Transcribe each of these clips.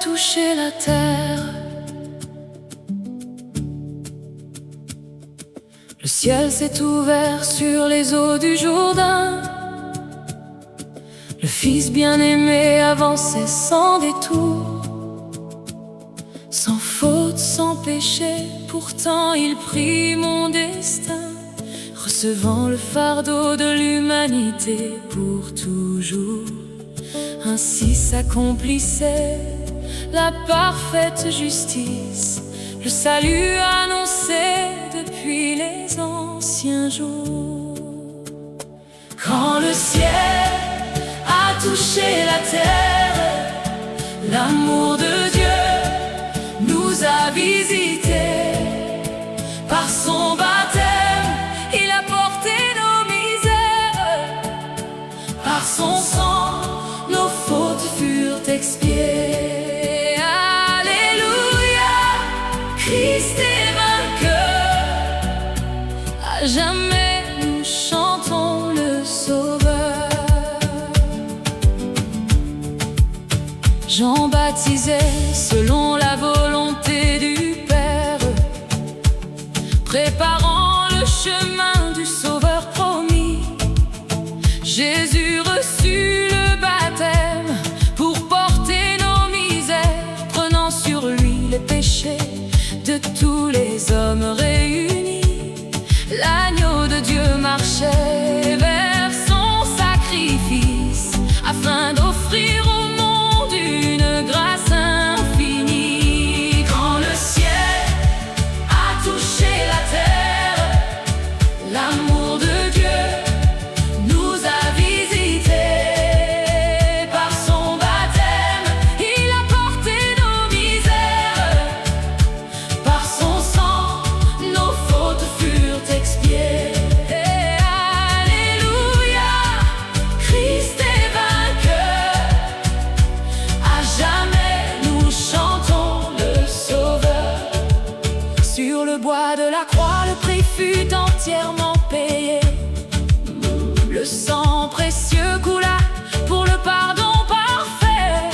touché la terre. Le ciel s'est ouvert sur les eaux du Jourdain. Le Fils bien-aimé avançait sans détour, sans faute, sans péché. Pourtant il prit mon destin, recevant le fardeau de l'humanité pour toujours. Ainsi s'accomplissait la parfaite justice, le salut annoncé depuis les anciens jours. Quand le ciel a touché la terre, l'amour de Dieu nous a visités. Par son baptême, il a porté nos misères. Par son sang, nos fautes furent expiées. Alléluia, Christ est vainqueur. À jamais nous chantons le Sauveur. Jean baptisait selon la volonté du Père, préparant le chemin du Sauveur promis. Jésus reçut le baptême pour porter nos misères, prenant sur lui les péchés de tous les hommes réunis. L'agneau de Dieu marchait vers son sacrifice, afin d'offrir au monde une grâce infinie. Quand le ciel a touché la terre, l'amour de Dieu nous a visités. Par son baptême, il a porté nos misères. Par son sang, nos fautes furent expiées. Alléluia, Christ est vainqueur. À jamais nous chantons le Sauveur. Sur le bois de la croix, le prix fut entièrement payé. Le sang précieux coula pour le pardon parfait.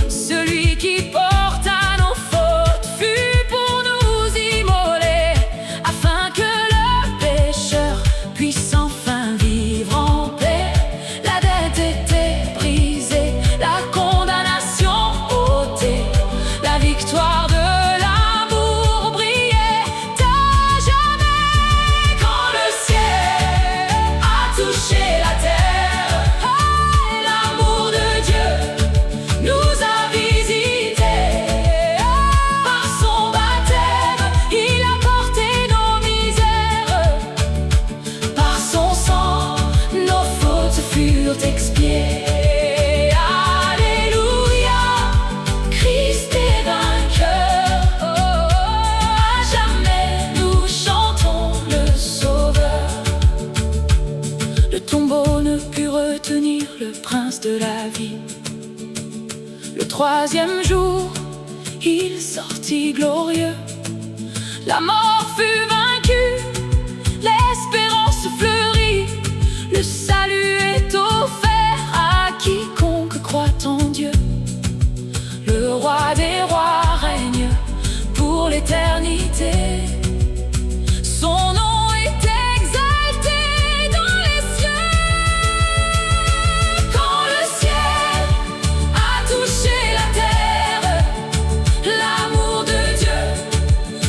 Celui qui porta nos fautes fut pour nous immolé, afin que le pécheur puisse enfin vivre en paix. La dette était brisée, la condamnation ôtée, la victoire de l'amour brillait à jamais. Quand le ciel a touché la terre, l'amour de Dieu nous a visités. Par son baptême, il a porté nos misères. Par son sang, nos fautes furent expiées. Alléluia, Christ est vainqueur. À jamais nous chantons le Sauveur. Le tombeau ne put retenir le prince de la vie. Le troisième jour, il sortit glorieux. La mort fut vaincue, l'espérance fleurit. Le salut est offert à quiconque croit en Dieu. Le roi des rois règne pour l'éternité. Son nom est exalté dans les cieux. Quand le ciel a touché la terre, l'amour de Dieu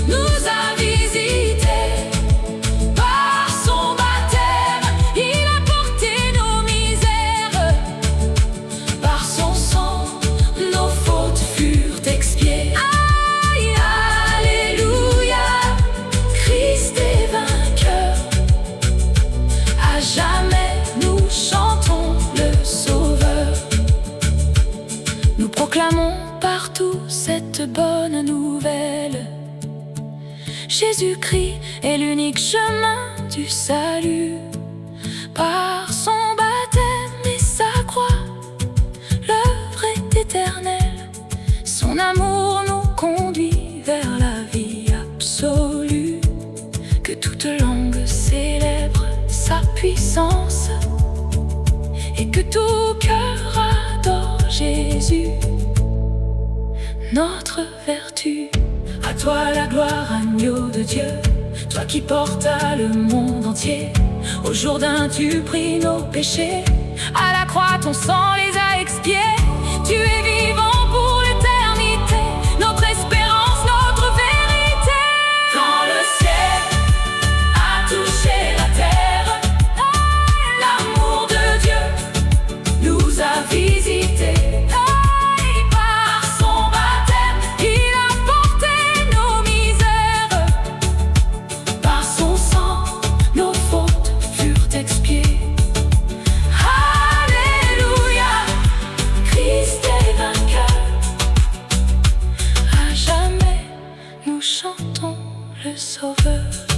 nous a visités. Par son baptême, il a porté nos misères. Par son sang, nos fautes furent expiées. Alléluia, Christ est vainqueur. À jamais nous chantons le Sauveur. Nous proclamons partout cette bonne nouvelle. Jésus-Christ est l'unique chemin du salut. Par son baptême et sa croix, l'œuvre est éternelle. Son amour nous conduit vers la vie absolue. Que toute langue célèbre sa puissance et que tout cœur adore Jésus. notre vertu. À toi la gloire, agneau de Dieu, toi qui portas le monde entier. Au Jourdain tu pris nos péchés, à la croix ton sang les a expiés. Tu es vivant pour l'éternité, notre espérance, notre vérité. Quand le ciel a touché la terre, l'amour de Dieu nous a visités. Par son baptême, il a porté nos misères. Par son sang, nos fautes furent expiées. Alléluia, Christ est vainqueur. À jamais, nous chantons le Sauveur.